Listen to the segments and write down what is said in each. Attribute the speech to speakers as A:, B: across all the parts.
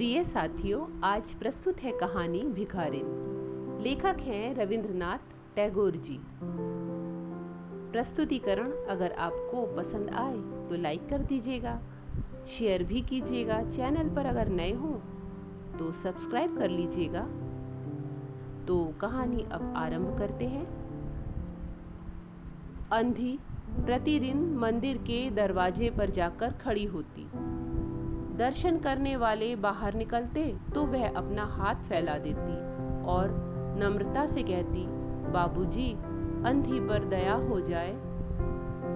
A: प्रिय साथियों, आज प्रस्तुत है कहानी भिखारिन। लेखक हैं रविंद्रनाथ टैगोर जी। प्रस्तुतिकरण अगर आपको पसंद आए तो लाइक कर दीजिएगा, शेयर भी कीजिएगा। चैनल पर अगर नए हो तो सब्सक्राइब कर लीजिएगा। तो कहानी अब आरंभ करते हैं। अंधी प्रतिदिन मंदिर के दरवाजे पर जाकर खड़ी होती। दर्शन करने वाले बाहर निकलते तो वह अपना हाथ फैला देती और नम्रता से कहती, बाबूजी, अंधी पर दया हो जाए।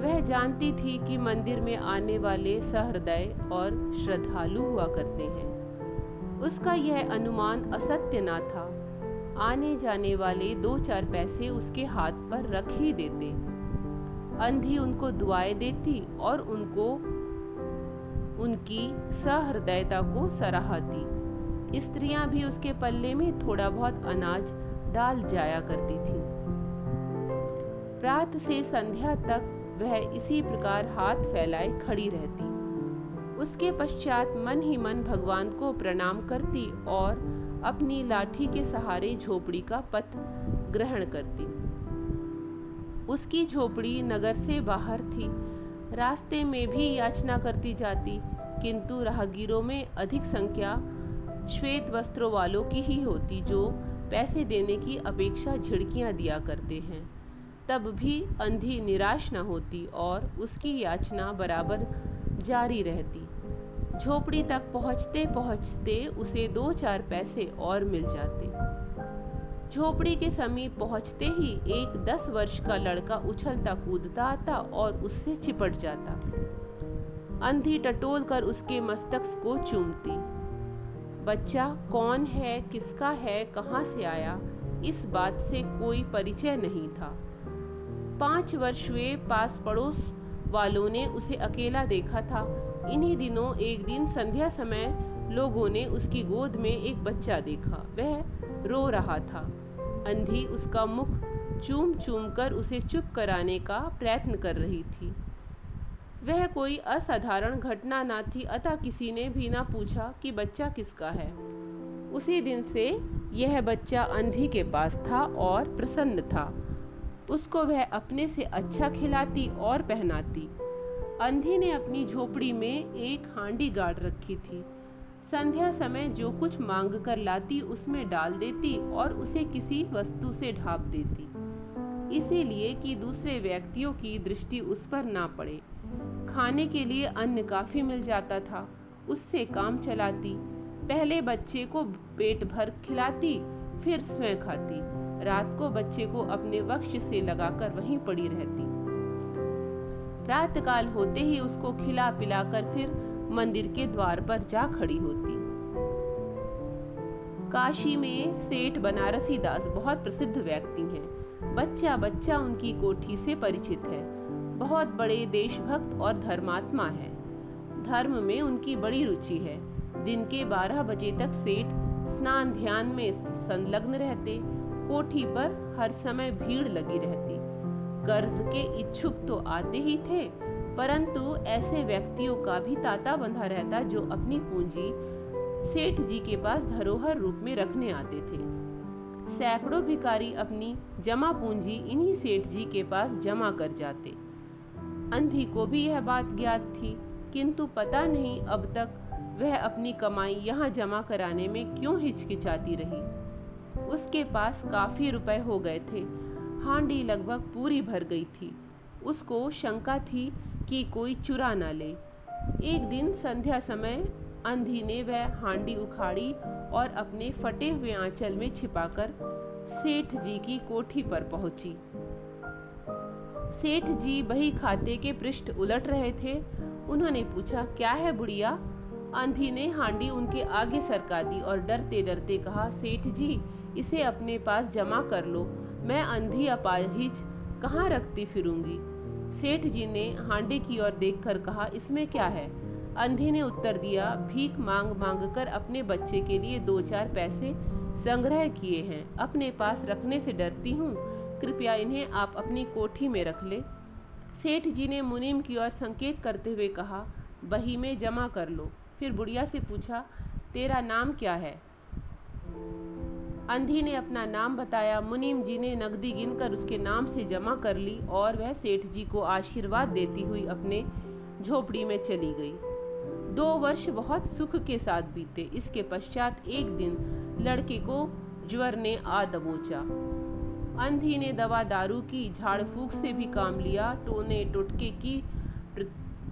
A: वह जानती थी कि मंदिर में आने वाले सहृदय और श्रद्धालु हुआ करते हैं। उसका यह अनुमान असत्य न था। आने जाने वाले 2-4 पैसे उसके हाथ पर रख ही देते। अंधी उनको दुआएं देती और उनकी सहृदयता को सराहती। स्त्रियां भी उसके पल्ले में थोड़ा बहुत अनाज डाल जाया करती थीं। प्रातः से संध्या तक वह इसी प्रकार हाथ फैलाए खड़ी रहती। उसके पश्चात मन ही मन भगवान को प्रणाम करती और अपनी लाठी के सहारे झोपड़ी का पथ ग्रहण करती। उसकी झोपड़ी नगर से बाहर थी। रास्ते में भी याचना करती जाती, किंतु राहगीरों में अधिक संख्या श्वेत वस्त्रों वालों की ही होती, जो पैसे देने की अपेक्षा झिड़कियां दिया करते हैं। तब भी अंधी निराश न होती और उसकी याचना बराबर जारी रहती। झोपड़ी तक पहुँचते पहुँचते उसे 2-4 पैसे और मिल जाते। झोपड़ी के समीप पहुंचते ही एक 10 वर्ष का लड़का उछलता कूदता आता और उससे चिपट जाता। अंधी टटोल कर उसके मस्तक को चूमती। बच्चा कौन है, किसका है, कहाँ से आया, इस बात से कोई परिचय नहीं था। 5 वर्ष वे पास पड़ोस वालों ने उसे अकेला देखा था। इन्हीं दिनों एक दिन संध्या समय लोगों ने उसकी गोद में एक बच्चा देखा। वह रो रहा था। अंधी उसका मुख चूम चूम कर उसे चुप कराने का प्रयत्न कर रही थी। वह कोई असाधारण घटना न थी, अतः किसी ने भी न पूछा कि बच्चा किसका है। उसी दिन से यह बच्चा अंधी के पास था और प्रसन्न था। उसको वह अपने से अच्छा खिलाती और पहनाती। अंधी ने अपनी झोपड़ी में एक हांडी गाड़ रखी थी। संध्या समय जो कुछ मांग कर लाती उसमें डाल देती और उसे किसी वस्तु से ढाँप देती, इसीलिए कि दूसरे व्यक्तियों की दृष्टि उस पर ना पड़े। खाने के लिए अन्न काफी मिल जाता था, उससे काम चलाती। पहले बच्चे को पेट भर खिलाती, फिर स्वयं खाती। रात को बच्चे को अपने वक्ष से लगाकर वहीं पड़ी रहती। प्रातःकाल होते ही उसको खिला पिलाकर फिर मंदिर के द्वार पर जा खड़ी होती। काशी में सेठ बनारसी दास बहुत प्रसिद्ध व्यक्ति हैं। बच्चा बच्चा उनकी कोठी से परिचित है। बहुत बड़े देशभक्त और धर्मात्मा है। धर्म में उनकी बड़ी रुचि है। दिन के 12 बजे तक सेठ स्नान ध्यान में संलग्न रहते। कोठी पर हर समय भीड़ लगी रहती। कर्ज के इच्छुक तो आते ही थे, परंतु ऐसे व्यक्तियों का भी तांता बंधा रहता जो अपनी पूंजी सेठ जी के पास धरोहर रूप में रखने आते थे। सैकड़ों भिखारी अपनी जमा पूंजी इन्हीं सेठ जी के पास जमा कर जाते। अंधी को भी यह बात ज्ञात थी, किंतु पता नहीं अब तक वह अपनी कमाई यहाँ जमा कराने में क्यों हिचकिचाती रही। उसके पास काफी रुपए हो गए थे। हांडी लगभग पूरी भर गई थी। उसको शंका थी कि कोई चुरा न ले। एक दिन संध्या समय अंधी ने वह हांडी उखाड़ी और अपने फटे हुए आंचल में छिपाकर सेठ जी की कोठी पर पहुंची। सेठ जी बही खाते के पृष्ठ उलट रहे थे। उन्होंने पूछा, क्या है बुढ़िया? अंधी ने हांडी उनके आगे सरका दी और डरते डरते कहा, सेठ जी, इसे अपने पास जमा कर लो। मैं अंधी अपाहिज कहाँ रखती फिरूंगी। सेठ जी ने हांडी की ओर देखकर कहा, इसमें क्या है? अंधी ने उत्तर दिया, भीख मांग मांग कर अपने बच्चे के लिए 2-4 पैसे संग्रह किए हैं। अपने पास रखने से डरती हूँ। कृपया इन्हें आप अपनी कोठी में रख ले। सेठ जी ने मुनीम की ओर संकेत करते हुए कहा, बही में जमा कर लो। फिर बुढ़िया से पूछा, तेरा नाम क्या है? अंधी ने अपना नाम बताया। मुनीम जी ने नकदी गिनकर उसके नाम से जमा कर ली और वह सेठ जी को आशीर्वाद देती हुई अपने झोपड़ी में चली गई। 2 वर्ष बहुत सुख के साथ बीते। इसके पश्चात एक दिन लड़के को ज्वर ने आ दबोचा। अंधी ने दवा दारू की, झाड़ फूक से भी काम लिया, टोने टोटके की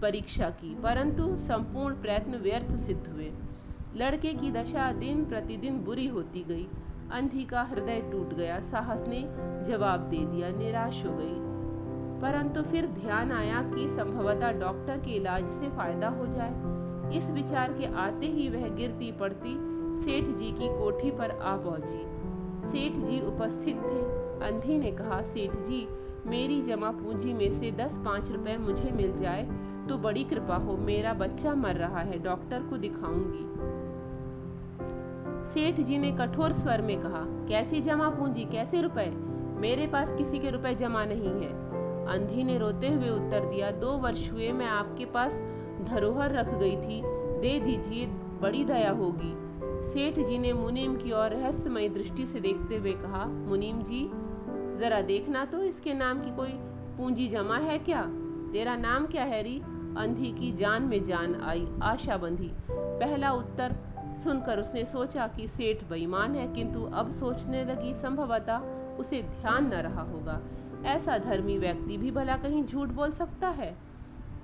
A: परीक्षा की, परंतु संपूर्ण प्रयत्न व्यर्थ सिद्ध हुए। लड़के की दशा दिन प्रतिदिन बुरी होती गई। अंधी का हृदय टूट गया। साहस ने जवाब दे दिया, निराश हो गई। परंतु फिर ध्यान आया कि संभवतः डॉक्टर के इलाज से फायदा हो जाए। इस विचार के आते ही वह गिरती पड़ती सेठ जी की कोठी पर आ पहुंची। सेठ जी उपस्थित थे। अंधी ने कहा, सेठ जी, मेरी जमा पूंजी में से 10-5 रुपए मुझे मिल जाए तो बड़ी कृपा हो। मेरा बच्चा मर रहा है, डॉक्टर को दिखाऊंगी। सेठ जी ने कठोर स्वर में कहा, कैसी जमा पूंजी, कैसे रुपए? मेरे पास किसी के रुपए जमा नहीं है। अंधी ने रोते हुए उत्तर दिया, 2 वर्ष हुए मैं आपके पास धरोहर रख गई थी, दे दीजिए, बड़ी दया होगी। सेठ जी ने मुनीम की ओर रहस्यमयी दृष्टि से देखते हुए कहा, मुनीम जी, जरा देखना तो इसके नाम की कोई पूंजी जमा है क्या? तेरा नाम क्या है री? अंधी की जान में जान आई, आशा बंधी। पहला उत्तर सुनकर उसने सोचा कि सेठ बेईमान है, किंतु अब सोचने लगी संभवतः उसे ध्यान न रहा होगा। ऐसा धर्मी व्यक्ति भी भला कहीं झूठ बोल सकता है।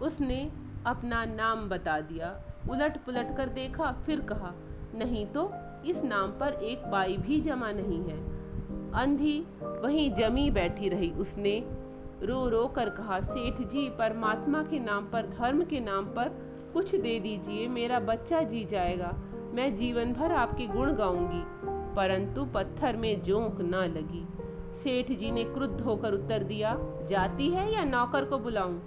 A: उसने अपना नाम बता दिया। उलट पुलट कर देखा, फिर कहा, नहीं तो इस नाम पर एक पाई भी जमा नहीं है। अंधी वहीं जमी बैठी रही। उसने रो रो कर कहा, सेठ जी, परमात्मा के नाम पर, धर्म के नाम पर कुछ दे दीजिए, मेरा बच्चा जी जाएगा। मैं जीवन भर आपके गुण गाऊंगी। परंतु पत्थर में जोंक न लगी। सेठ जी ने क्रुद्ध होकर उत्तर दिया, जाती है या नौकर को बुलाऊं?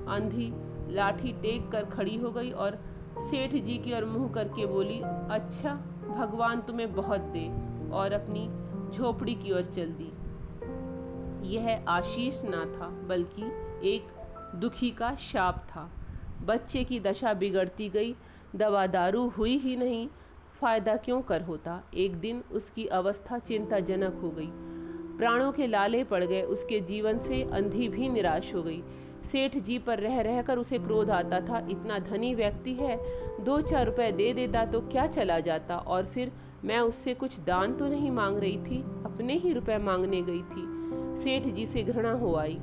A: अंधी लाठी टेक कर खड़ी हो गई और सेठ जी की ओर मुंह करके बोली, अच्छा, भगवान तुम्हें बहुत दे, और अपनी झोपड़ी की ओर चल दी। यह आशीष ना था, बल्कि एक दुखी का शाप था। बच्चे की दशा बिगड़ती गई। दवा दारू हुई ही नहीं, फायदा क्यों कर होता। एक दिन उसकी अवस्था चिंताजनक हो गई। प्राणों के लाले पड़ गए। उसके जीवन से अंधी भी निराश हो गई। सेठ जी पर रह रहकर उसे क्रोध आता था। इतना धनी व्यक्ति है, 2-4 रुपए दे देता तो क्या चला जाता, और फिर मैं उससे कुछ दान तो नहीं मांग रही थी, अपने ही रुपए मांगने गई थी। सेठ जी से घृणा हो आई।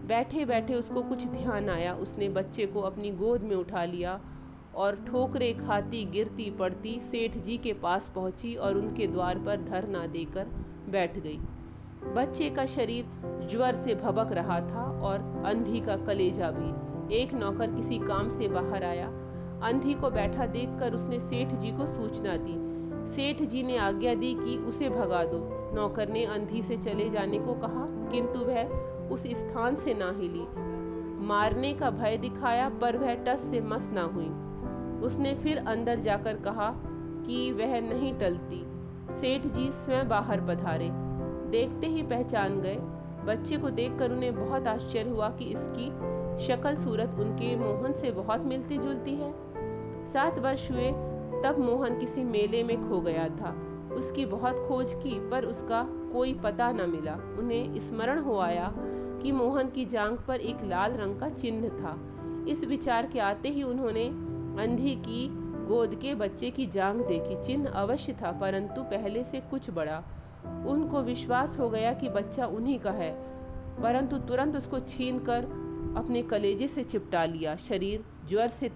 A: बैठे बैठे उसको कुछ ध्यान आया। उसने बच्चे को अपनी गोद में उठा लिया और ठोकरे खाती गिरती पड़ती सेठ जी के पास पहुंची और उनके द्वार पर धरना देकर बैठ गई। बच्चे का शरीर ज्वर से भभक रहा था और अंधी का कलेजा भी। एक नौकर किसी काम से बाहर आया। अंधी को बैठा देखकर उसने सेठ जी को सूचना दी। सेठ जी ने आज्ञा दी कि उसे भगा दो। नौकर ने अंधी से चले जाने को कहा, किंतु वह उस स्थान से ना हिली। मारने का भय दिखाया, पर वह टस से मस ना हुई। उसने फिर अंदर जाकर कहा कि वह नहीं टलती। सेठ जी स्वयं बाहर पधारे। देखते ही पहचान गए। बच्चे को देखकर उन्हें बहुत आश्चर्य हुआ कि इसकी शक्ल सूरत उनके मोहन से बहुत मिलती जुलती है। 7 वर्ष हुए तब मोहन किसी मेले में खो गया था। उसकी बहुत खोज की, पर उसका कोई पता न मिला। उन्हें स्मरण हो आया कि मोहन की जांघ पर एक लाल रंग का चिन्ह था। इस विचार के आते ही उन्होंने अंधी की गोद के बच्चे की जांघ देखी। चिन्ह अवश्य था, परंतु पहले से कुछ बड़ा। उनको विश्वास हो गया कि बच्चा उन्हीं का है, परंतु तुरंत उसको छीनकर अपने कलेजे से चिपटा लिया। शरीर ज्वर से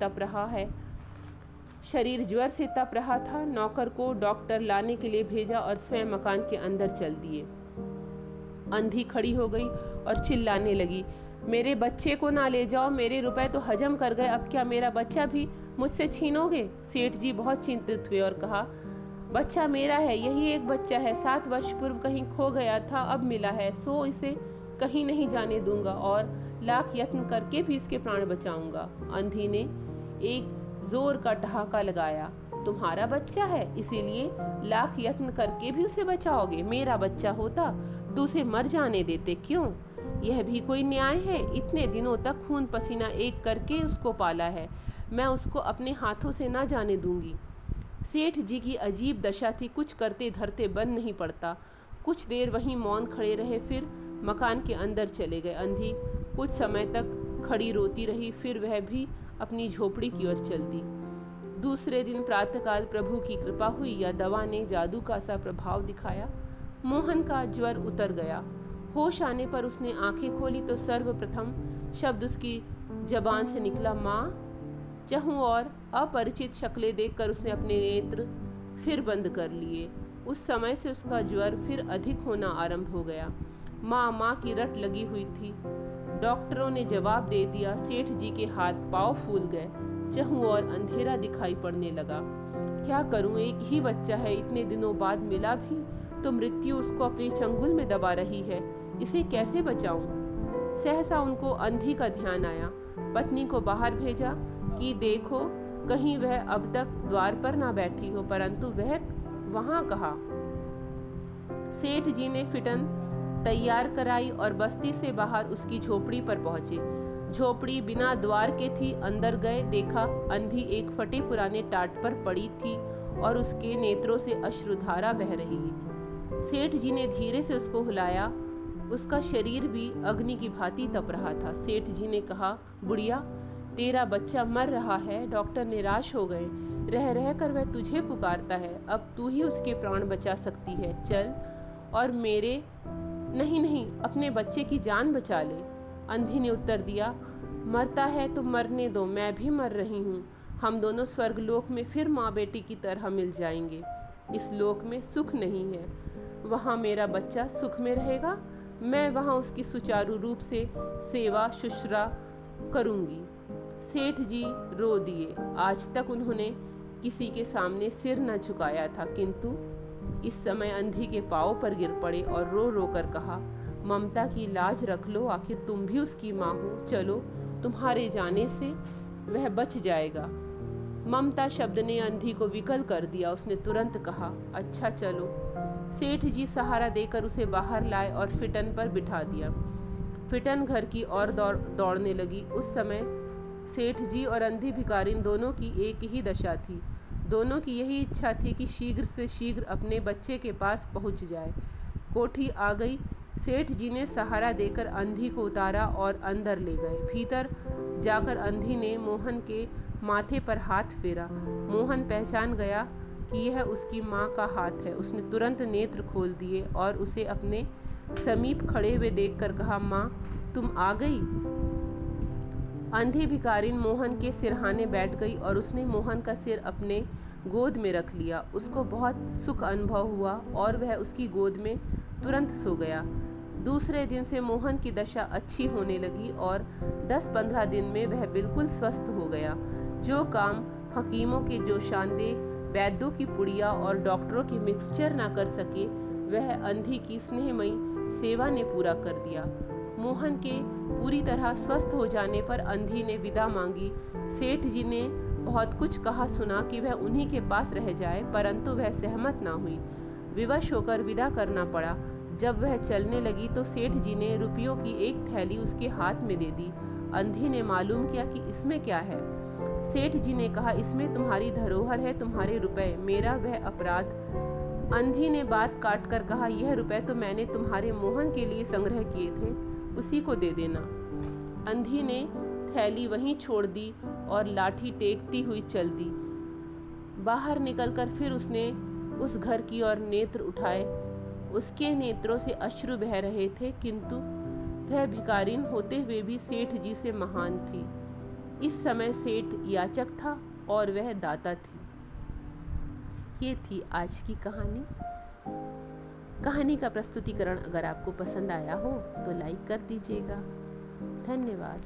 A: तप रहा था। नौकर को डॉक्टर लाने के लिए भेजा और स्वयं मकान के अंदर चल दिए। अंधी खड़ी हो गई और चिल्लाने लगी, मेरे बच्चे को ना ले जाओ, मेरे रुपए तो हजम कर गए, अब क्या मेरा बच्चा भी मुझसे छीनोगे? सेठ जी बहुत चिंतित हुए और कहा, बच्चा मेरा है, यही एक बच्चा है, 7 वर्ष पूर्व कहीं खो गया था, अब मिला है, सो इसे कहीं नहीं जाने दूंगा और लाख यत्न करके भी इसके प्राण बचाऊंगा। अंधी ने एक जोर का ठहाका लगाया, तुम्हारा बच्चा है इसीलिए लाख यत्न करके भी उसे बचाओगे? मेरा बच्चा होता तो उसे मर जाने देते क्यों? यह भी कोई न्याय है? इतने दिनों तक खून पसीना एक करके उसको पाला है, मैं उसको अपने हाथों से ना जाने दूंगी। सेठ जी की अजीब दशा थी, कुछ करते धरते बन नहीं पड़ता। कुछ देर वहीं मौन खड़े रहे, फिर मकान के अंदर चले गए। अंधी कुछ समय तक खड़ी रोती रही, फिर वह भी अपनी झोपड़ी की ओर चल दी। दूसरे दिन प्रातःकाल प्रभु की कृपा हुई या दवा ने जादू का सा प्रभाव दिखाया। मोहन का ज्वर उतर गया। होश आने पर उसने आंखें खोली तो सर्वप्रथम शब्द उसकी जबान से निकला, माँ। चहु और अपरिचित शक्लें देखकर उसने अपने नेत्र फिर बंद कर लिए। उस समय से उसका ज्वर फिर अधिक होना आरंभ हो गया। माँ माँ की रट लगी हुई थी। डॉक्टरों ने जवाब दे दिया। सेठ जी के हाथ पांव फूल गए। चहु और अंधेरा दिखाई पड़ने लगा। क्या करूं, एक ही बच्चा है, इतने दिनों बाद मिला भी तो मृत्यु उसको अपने चंगुल में दबा रही है। इसे कैसे बचाऊं? सहसा उनको अंधी का ध्यान आया। पत्नी को बाहर भेजा कि देखो कहीं वह अब तक द्वार पर ना बैठी हो, परंतु वह वहां कहा। सेठ जी ने फिटन तैयार कराई और बस्ती से बाहर उसकी झोपड़ी पर पहुंचे। झोपड़ी बिना द्वार के थी। अंदर गए, देखा अंधी एक फटे पुराने टाट पर पड़ी थी और उसके नेत्रों से अश्रुधारा बह रही है। सेठ जी ने धीरे से उसको हिलाया। उसका शरीर भी अग्नि की भांति तप रहा था। सेठ जी ने कहा, बुढ़िया, तेरा बच्चा मर रहा है। डॉक्टर निराश हो गए। रह रह कर वह तुझे पुकारता है। अब तू ही उसके प्राण बचा सकती है। चल और मेरे नहीं नहीं अपने बच्चे की जान बचा ले। अंधी ने उत्तर दिया, मरता है तो मरने दो, मैं भी मर रही हूँ। हम दोनों स्वर्गलोक में फिर माँ बेटी की तरह मिल जाएंगे। इस लोक में सुख नहीं है, वहाँ मेरा बच्चा सुख में रहेगा। मैं वहाँ उसकी सुचारू रूप से सेवा शुश्रा करूँगी। सेठ जी रो दिए। आज तक उन्होंने किसी के सामने सिर न झुकाया था, किंतु इस समय अंधी के पाँव पर गिर पड़े और रो रो कर कहा, ममता की लाज रख लो, आखिर तुम भी उसकी माँ हो। चलो, तुम्हारे जाने से वह बच जाएगा। ममता शब्द ने अंधी को विकल कर दिया। उसने तुरंत कहा, अच्छा चलो। सेठ जी सहारा देकर उसे बाहर लाए और फिटन पर बिठा दिया। फिटन घर की ओर दौड़ने लगी। उस समय सेठ जी और अंधी भिखारिन दोनों की एक ही दशा थी। दोनों की यही इच्छा थी कि शीघ्र से शीघ्र अपने बच्चे के पास पहुंच जाए। कोठी आ गई। सेठ जी ने सहारा देकर अंधी को उतारा और अंदर ले गए। भीतर जाकर अंधी ने मोहन के माथे पर हाथ फेरा। मोहन पहचान गया कि यह उसकी माँ का हाथ है। उसने तुरंत नेत्र खोल दिए और उसे अपने समीप खड़े हुए देखकर कहा, माँ तुम आ गई। अंधी भिखारिन मोहन के सिरहाने बैठ गई और उसने मोहन का सिर अपने गोद में रख लिया। उसको बहुत सुख अनुभव हुआ और वह उसकी गोद में तुरंत सो गया। दूसरे दिन से मोहन की दशा अच्छी होने लगी और 10-15 दिन में वह बिल्कुल स्वस्थ हो गया। जो काम हकीमों के जोशांदे, वैद्यों की पुड़िया और डॉक्टरों के मिक्सचर ना कर सके, वह अंधी की स्नेहमयी सेवा ने पूरा कर दिया। मोहन के पूरी तरह स्वस्थ हो जाने पर अंधी ने विदा मांगी। सेठ जी ने बहुत कुछ कहा सुना कि वह उन्हीं के पास रह जाए, परंतु वह सहमत ना हुई। विवश होकर विदा करना पड़ा। जब वह चलने लगी तो सेठ जी ने रुपयों की एक थैली उसके हाथ में दे दी। अंधी ने मालूम किया कि इसमें क्या है। सेठ जी ने कहा, इसमें तुम्हारी धरोहर है, तुम्हारे रुपए, मेरा वह अपराध। अंधी ने बात काट कर कहा, यह रुपए तो मैंने तुम्हारे मोहन के लिए संग्रह किए थे, उसी को दे देना। अंधी ने थैली वहीं छोड़ दी और लाठी टेकती हुई चल दी। बाहर निकलकर फिर उसने उस घर की ओर नेत्र उठाए। उसके नेत्रों से अश्रु बह रहे थे, किंतु वह भिखारिन होते हुए भी सेठ जी से महान थी। इस समय सेठ याचक था और वह दाता थी। ये थी आज की कहानी। कहानी का प्रस्तुतिकरण अगर आपको पसंद आया हो तो लाइक कर दीजिएगा। धन्यवाद।